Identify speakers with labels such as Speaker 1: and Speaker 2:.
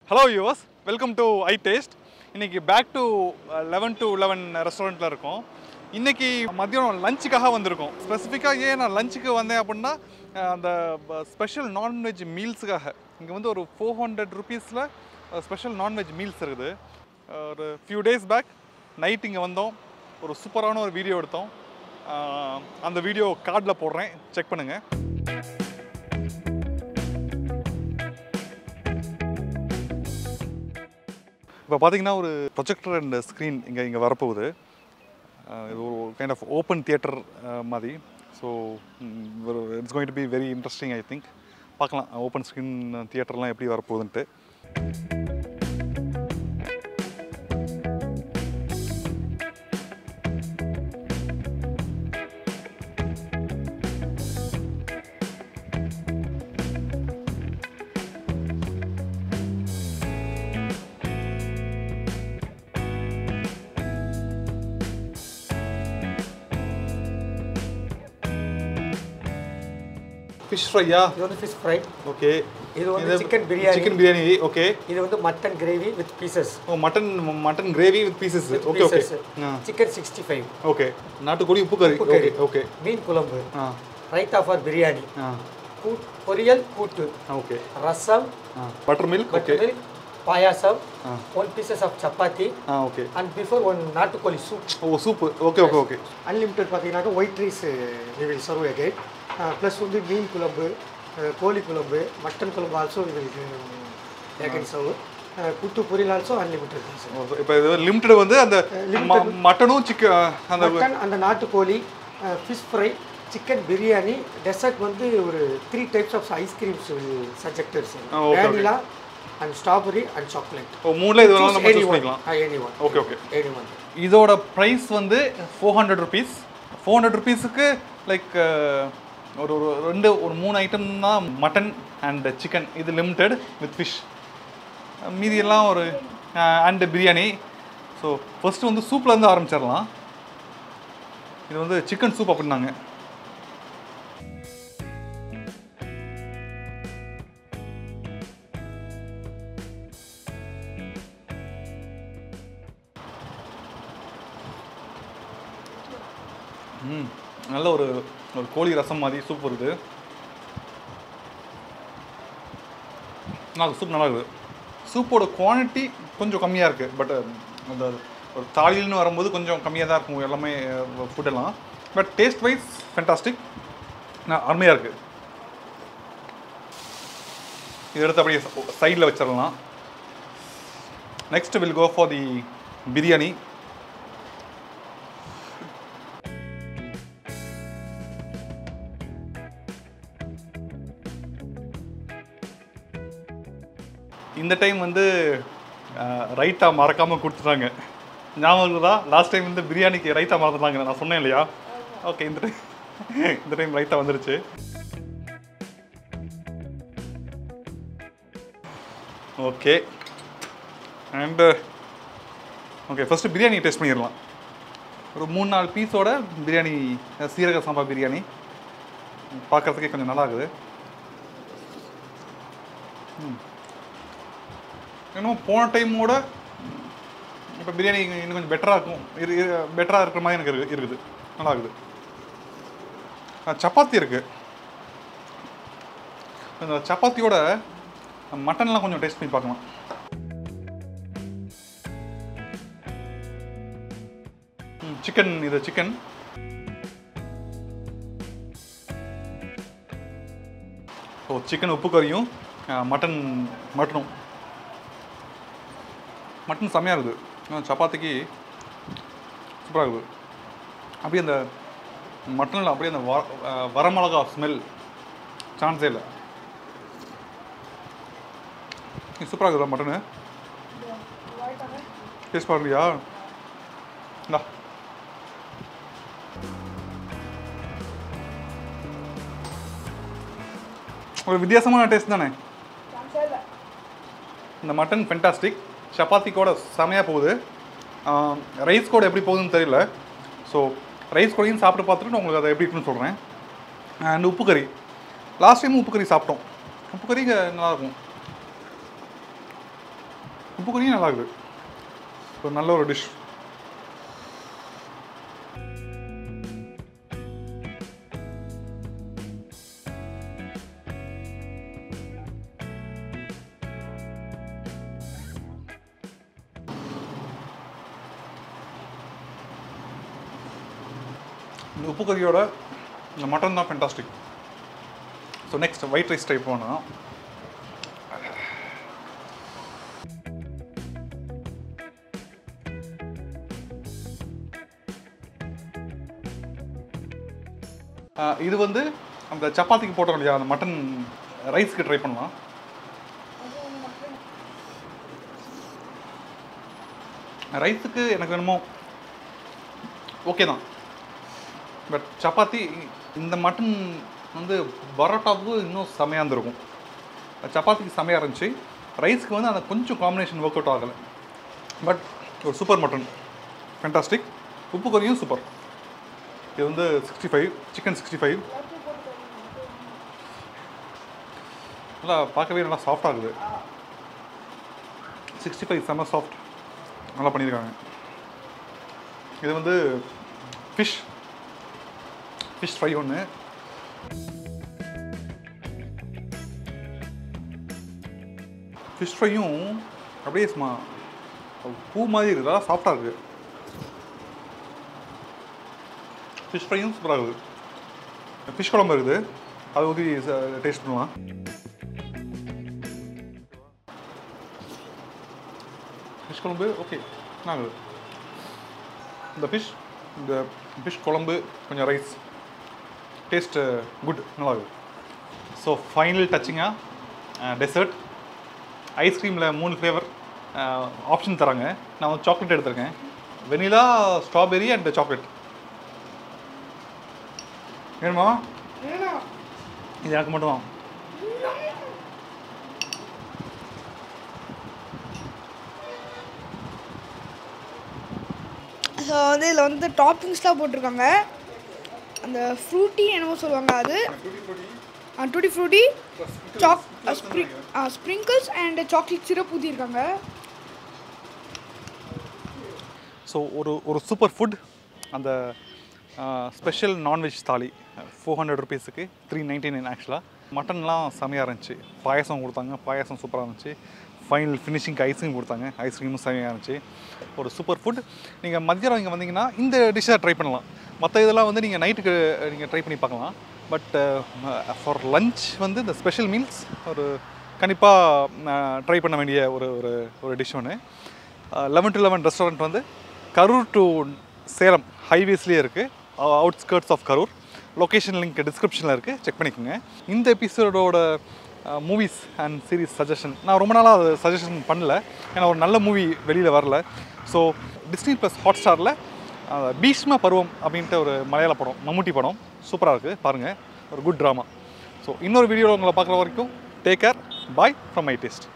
Speaker 1: Hello viewers, welcome to iTaste. இன்னைக்கு back to 11 to 11 ரெஸ்டாரண்ட்ல இருக்கோம். இன்னைக்கு மதியம் லஞ்சுக்காக வந்திருக்கோம். ஸ்பெசிஃபிக்கா ஏன் நான் லஞ்சுக்கு வந்தேன் அப்படின்னா அந்த ஸ்பெஷல் non-veg மீல்ஸ்க்காக. இங்க வந்து ஒரு 400 ரூபீஸ்ல ஸ்பெஷல் non-veg மீல்ஸ் இருக்குது. ஒரு few days back நைட் இங்க வந்தோம். ஒரு சூப்பரான ஒரு வீடியோ எடுத்தோம். அந்த வீடியோ கார்டில் போடுறேன், செக் பண்ணுங்க. இப்போ பார்த்தீங்கன்னா ஒரு ப்ரொஜெக்டர் அண்ட் ஸ்க்ரீன் இங்கே வரப்போகுது. இது ஒரு கைண்ட் ஆஃப் ஓப்பன் தியேட்டர் மாதிரி. So it's going to be very interesting. I think பார்க்கலாம் ஓப்பன் ஸ்க்ரீன் தியேட்டர்லாம் எப்படி வரப்போகுதுன்ட்டு. Fish fry, yeah.
Speaker 2: This is fish fry.
Speaker 1: Okay.
Speaker 2: This is chicken biryani.
Speaker 1: Chicken biryani, okay.
Speaker 2: This is mutton gravy with pieces.
Speaker 1: Oh, mutton gravy with pieces.
Speaker 2: With
Speaker 1: okay,
Speaker 2: pieces.
Speaker 1: okay.
Speaker 2: Chicken 65.
Speaker 1: Okay. Nattu kodi uppu curry.
Speaker 2: Okay,
Speaker 1: okay.
Speaker 2: Bean kulambu. Raita for biryani. Poriyal kootu.
Speaker 1: Okay.
Speaker 2: Rasam.
Speaker 1: Buttermilk. Okay.
Speaker 2: Payaasam. One pieces of chapati.
Speaker 1: Okay.
Speaker 2: And before one natukoli soup.
Speaker 1: Oh, soup. Okay, okay, okay.
Speaker 2: Unlimited pathina white rice we will serve again. Plus only bean kulambu, koli kulambu, mutton kulambu also we will again serve. Kootu poriyal also unlimited.
Speaker 1: இப்போ இது limited வந்து அந்த மட்டனும் chicken அந்த
Speaker 2: mutton அந்த நாட்டுக்கோழி, fish fry, chicken biryani, dessert வந்து ஒரு 3 types of ice creams will suggested. Vanilla and strawberry and chocolate. ஓ மூணுல இது வேணாலும் நம்ம சூஸ் பண்ணிக்கலாம். Anyone. Okay, okay. Anyone.
Speaker 1: இதோட பிரைஸ் வந்து 400 ரூபீஸ். 400 ரூபீஸ்க்கு லைக் ஒரு மூணு ஐட்டம் தான் மட்டன் அண்ட் சிக்கன். இது லிமிட்டட் வித் ஃபிஷ். மீதி எல்லாம் ஒரு அண்ட் பிரியாணி. ஸோ ஃபர்ஸ்ட் வந்து சூப்லேருந்து ஆரம்பிச்சிடலாம். இது வந்து சிக்கன் சூப் அப்படின்னாங்க. நல்ல ஒரு கோழி ரசம் மாதிரி சூப் வருது. சூப் நல்லா இருக்குது. சூப்போட குவான்டிட்டி கொஞ்சம் கம்மியாக இருக்குது. பட் அந்த ஒரு தாலின்னு வரும்போது கொஞ்சம் கம்மியாக தான் இருக்கும் எல்லாமே ஃபுட்டெல்லாம். பட் டேஸ்ட் வைஸ் ஃபென்டாஸ்டிக், அருமையாக இருக்குது. இது எடுத்து அப்படியே சைடில் வச்சிடலாம். Next we'll go for the biryani. இந்த டைம் வந்து ரைத்தா மறக்காமல் கொடுத்துட்டாங்க. ஞாபகம் தான் லாஸ்ட் டைம் வந்து பிரியாணிக்கு ரைத்தா மறந்துட்டாங்க, நான் சொன்னேன் இல்லையா? ஓகே, இந்த டைம் ரைத்தா வந்துருச்சு. Okay and okay first biryani taste பண்ணிடலாம். ஒரு 3-4 பீஸோட பிரியாணி, சீரக சாம்பார் பிரியாணி பார்க்குறதுக்கே கொஞ்சம் நல்லா இருக்குது. இன்னும் போன டைமோட இப்போ பிரியாணி இன்னும் கொஞ்சம் பெட்டராக இருக்கிற மாதிரி எனக்கு இருக்குது. நல்லா இருக்குது. சப்பாத்தி இருக்குது. அந்த சப்பாத்தியோட மட்டன்லாம் கொஞ்சம் டேஸ்ட் பண்ணி பார்க்கலாம். சிக்கன், இது சிக்கன். ஓ சிக்கன் உப்பு கறியும் மட்டனும் மட்டன் செம்மையாக இருக்குது. சப்பாத்திக்கு சூப்பராக இருக்குது. அப்படியே அந்த மட்டனில் அப்படியே அந்த வரமிளகா ஸ்மெல் சான்ஸே இல்லை. சூப்பராக இருக்குதா மட்டனு? டேஸ்ட் பார்க்குறியா? இந்தா ஒரு வித்தியாசமான டேஸ்ட் தானே. இந்த மட்டன் ஃபென்டாஸ்டிக். சப்பாத்தி கூட செமையாக போகுது. ரைஸ் கூட எப்படி போகுதுன்னு தெரியல. ஸோ ரைஸ் கூடயும் சாப்பிட்டு பார்த்துட்டு நான் உங்களுக்கு அதை எப்படி இருக்குன்னு சொல்கிறேன். அண்ட் உப்பு கறி, லாஸ்ட் டைம் உப்பு கறி சாப்பிட்டோம். உப்பு கறி நல்லாயிருக்கும். உப்பு கறியும் நல்லா இருக்குது. ஒரு நல்ல ஒரு டிஷ். இந்த உப்பு கறியோட இந்த மட்டன் தான் fantastic. So next white rice type பண்ணலாம். இது வந்து அந்த சப்பாத்திக்கு போட்டோம் இல்லையா, அந்த மட்டன் ரைஸ்க்கு ட்ரை பண்ணலாம். ரைஸுக்கு எனக்கு என்னமோ ஓகே தான், பட் சப்பாத்தி இந்த மட்டன் வந்து பரோட்டாவுக்கு இன்னும் செமையாக இருந்திருக்கும். சப்பாத்திக்கு செமையாக இருந்துச்சு. ரைஸ்க்கு வந்து அந்த கொஞ்சம் காம்பினேஷன் ஒர்க் அவுட் ஆகலை. பட் ஒரு சூப்பர் மட்டன், ஃபென்டாஸ்டிக். உப்பு கறியும் சூப்பர். இது வந்து 65 சிக்கன் 65 நல்லா பார்க்கவே நல்லா சாஃப்டாக இருக்குது. 65 செம்ம சாஃப்ட், நல்லா பண்ணியிருக்காங்க. இது வந்து ஃபிஷ் ஃப்ரை ஒன்று. ஃபிஷ் ஃப்ரையும் அப்படியே சும்மா பூ மாதிரி இருக்குதா, சாஃப்டாக இருக்குது. ஃபிஷ் ஃப்ரையும் சூப்பராக இருக்குது. ஃபிஷ் குழம்பு இருக்குது, அது ஊற்றி டேஸ்ட் பண்ணலாம். ஃபிஷ் குழம்பு ஓகே, நல்லா இந்த ஃபிஷ் குழம்பு கொஞ்சம் ரைஸ் டேஸ்ட் குட், நல்லா இருக்குது. ஸோ ஃபைனல் டச்சிங்காக டெசர்ட். ஐஸ்கிரீமில் 3 ஃப்ளேவர் ஆப்ஷன் தராங்க. நான் வந்து சாக்லேட் எடுத்திருக்கேன். Vanilla, strawberry and chocolate. வேணுமா? இது எனக்கு மட்டும் தான்.
Speaker 3: ஸோ வந்து இதில் வந்து டாப்பிங்ஸ்லாம் போட்டிருக்காங்க. அந்த ஃப்ரூட்டி என்னமோ சொல்லுவாங்க, அது tutti frutti, sprinkles and chocolate syrup ஊற்றிருக்காங்க.
Speaker 1: ஸோ ஒரு சூப்பர் ஃபுட். அந்த ஸ்பெஷல் நான்வெஜ் தாலி 400 ருபீஸுக்கு 399 ஆக்சுவலாக. மட்டன்லாம் செமையாக இருந்துச்சு. பாயாசம் கொடுத்தாங்க, பாயாசம் சூப்பராக இருந்துச்சு. ஃபைனல் ஃபினிஷிங்க்கு ஐஸ்கிரீம் கொடுத்தாங்க, ஐஸ்கிரீமும் செமையாக இருந்துச்சு. ஒரு சூப்பர் ஃபுட். நீங்கள் மத்தியானம் இங்கே வந்தீங்கன்னா இந்த டிஷ்ஷை ட்ரை பண்ணலாம். மற்ற இதெல்லாம் வந்து நீங்கள் நைட்டுக்கு நீங்கள் ட்ரை பண்ணி பார்க்கலாம். பட் ஃபார் லஞ்ச் வந்து இந்த ஸ்பெஷல் மீல்ஸ் ஒரு கண்டிப்பாக ட்ரை பண்ண வேண்டிய ஒரு டிஷ் ஒன்று. 11 to 11 ரெஸ்டாரண்ட் வந்து கரூர் டு சேலம் ஹைவேஸ்லேயே இருக்குது, outskirts of Karur. Location link டிஸ்கிரிப்ஷனில் இருக்குது, செக் பண்ணிக்கோங்க. இந்த எபிசோடோட மூவிஸ் அண்ட் சீரீஸ் சஜஷன் நான் ரொம்ப நாளாக அதை சஜஷன் பண்ணல, ஏன்னா ஒரு நல்ல மூவி வெளியில் வரல. ஸோ டிஸ்னி ப்ளஸ் ஹாட்ஸ்டாரில் பீஷ்ம பருவம் அப்படின்ட்டு ஒரு மலையாள படம், மம்முட்டி படம் சூப்பராக இருக்குது, பாருங்கள். ஒரு குட் ட்ராமா. ஸோ இன்னொரு வீடியோவில் உங்களை பார்க்குற வரைக்கும் take care, bye from my taste.